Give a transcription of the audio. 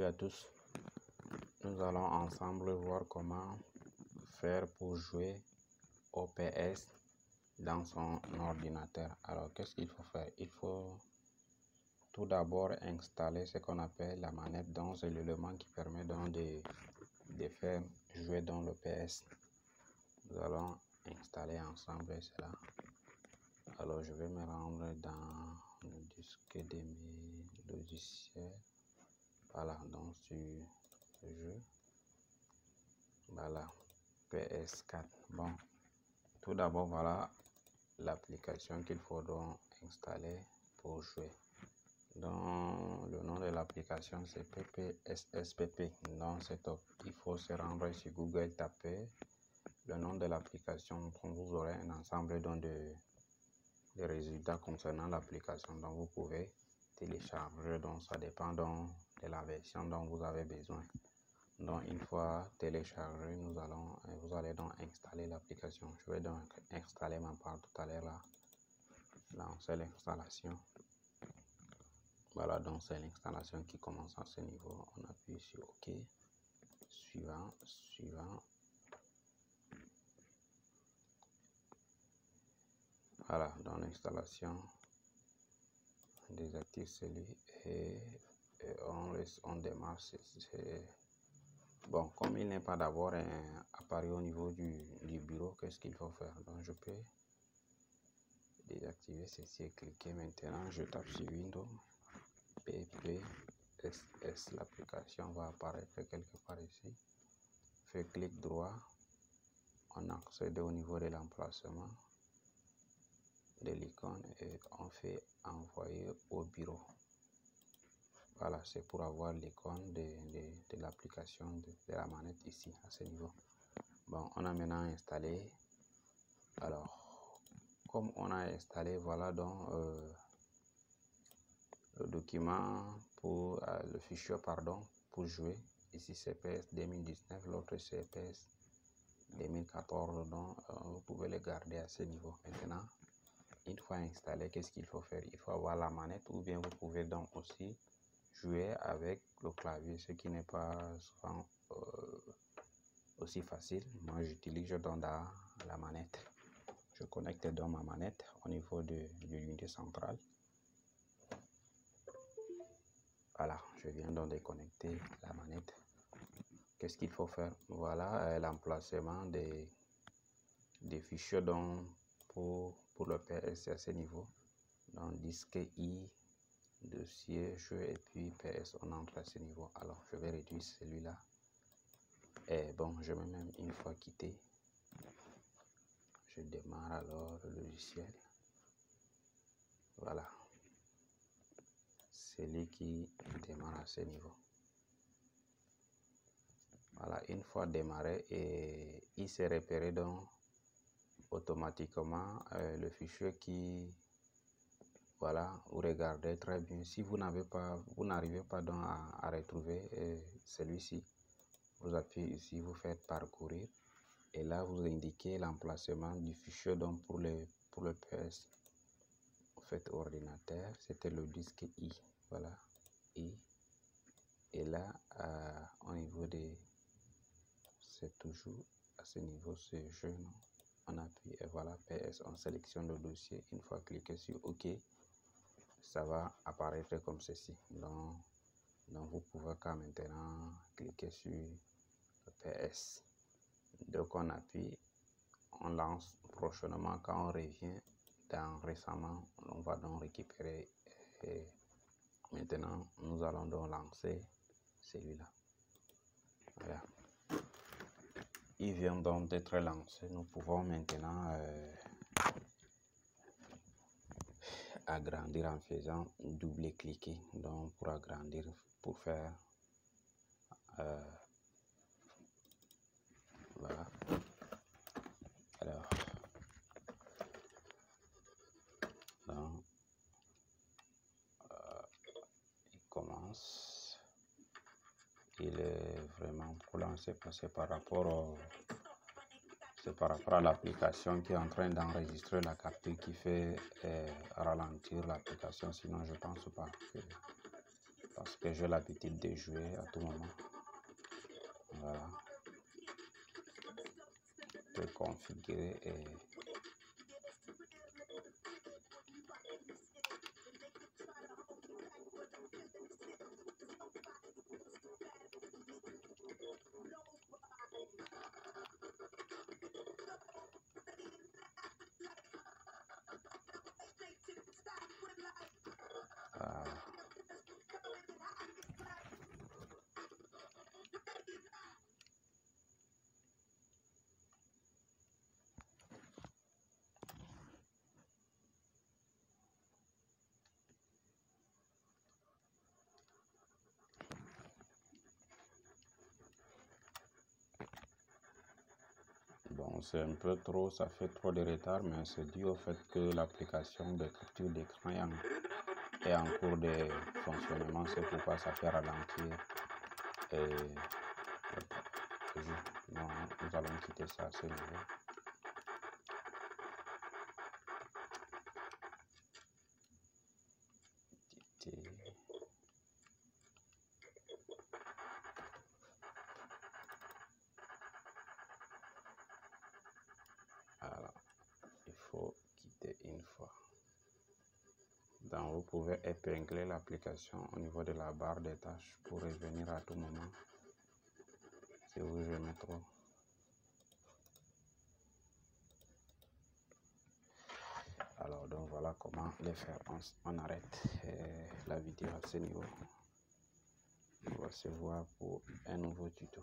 à tous. Nous allons ensemble voir comment faire pour jouer au PS dans son ordinateur. Alors, qu'est-ce qu'il faut faire? Il faut tout d'abord installer ce qu'on appelle la manette, donc c'est l'élément qui permet donc de faire jouer dans le PS. Nous allons installer ensemble cela. Alors, je vais me rendre dans le disque de mes logiciels. Voilà, donc sur le jeu. Voilà, PS4. Bon, tout d'abord, voilà l'application qu'il faut donc installer pour jouer. Donc, le nom de l'application c'est PPSSPP. Donc, c'est top. Il faut se rendre sur Google, taper le nom de l'application. Vous aurez un ensemble donc de résultats concernant l'application. Donc, vous pouvez télécharger. Donc, ça dépend donc de la version dont vous avez besoin. Donc, une fois téléchargé, vous allez donc installer l'application. Je vais donc installer ma part tout à l'heure là. Lancer l'installation. Voilà, donc c'est l'installation qui commence à ce niveau. On appuie sur OK. Suivant. Voilà, dans l'installation, on désactive celui et on démarre. Bon, comme il n'est pas d'abord apparu au niveau du bureau, qu'est-ce qu'il faut faire? Donc, je peux désactiver ceci et cliquer. Maintenant, je tape sur Windows, PPSS, l'application va apparaître quelque part ici. Fais clic droit, on accède au niveau de l'emplacement de l'icône et on fait envoyer au bureau. Voilà, c'est pour avoir l'icône de l'application de la manette ici à ce niveau. Bon, on a maintenant installé. Alors, comme on a installé, voilà donc le document pour le fichier pour jouer. Ici c'est PS 2019, l'autre c'est PS 2014. Donc vous pouvez le garder à ce niveau. Maintenant, une fois installé, qu'est-ce qu'il faut faire? Il faut avoir la manette, ou bien vous pouvez donc aussi jouer avec le clavier, ce qui n'est pas souvent aussi facile. Moi j'utilise donc la manette. Je connecte dans ma manette au niveau de l'unité centrale. Voilà, je viens donc de connecter la manette. Qu'est-ce qu'il faut faire? Voilà l'emplacement des fichiers donc pour le PS à ce niveau. Donc disque I, dossier, jeu et puis PS, on entre à ce niveau. Alors je vais réduire celui-là. Et bon, je vais même une fois quitté. Je démarre alors le logiciel. Voilà. C'est lui qui démarre à ce niveau. Voilà, une fois démarré, et il s'est repéré donc automatiquement le fichier qui, voilà, vous regardez très bien. Si vous n'arrivez pas donc à retrouver celui-ci, vous appuyez ici, vous faites parcourir et là vous indiquez l'emplacement du fichier donc pour le PS. Vous faites ordinateur, c'était le disque I, voilà, I, et là au niveau de, c'est toujours à ce niveau, ce jeu, non? On appuie et voilà PS, on sélectionne le dossier. Une fois cliqué sur OK, ça va apparaître comme ceci. Donc vous pouvez quand maintenant cliquer sur le PS. Donc on appuie, on lance. Prochainement quand on revient dans récemment, on va donc récupérer. Et maintenant nous allons donc lancer celui-là. Voilà, il vient donc d'être lancé. Nous pouvons maintenant agrandir en faisant double-cliquer donc pour agrandir, pour faire voilà. Alors donc, il commence, il est vraiment pour lancer parce que par rapport à l'application qui est en train d'enregistrer la capture qui fait ralentir l'application, sinon je pense pas que parce que j'ai l'habitude de jouer à tout moment. Voilà. Je peux configurer et bon, c'est un peu trop, ça fait trop de retard, mais c'est dû au fait que l'application de capture d'écran est en cours de fonctionnement, c'est pourquoi ça fait ralentir. Et non, nous allons quitter ça à ce niveau. Alors, il faut quitter une fois. Donc, vous pouvez épingler l'application au niveau de la barre des tâches pour revenir à tout moment si vous aimez trop. Alors, donc voilà comment les faire. On arrête la vidéo à ce niveau. On va se voir pour un nouveau tuto.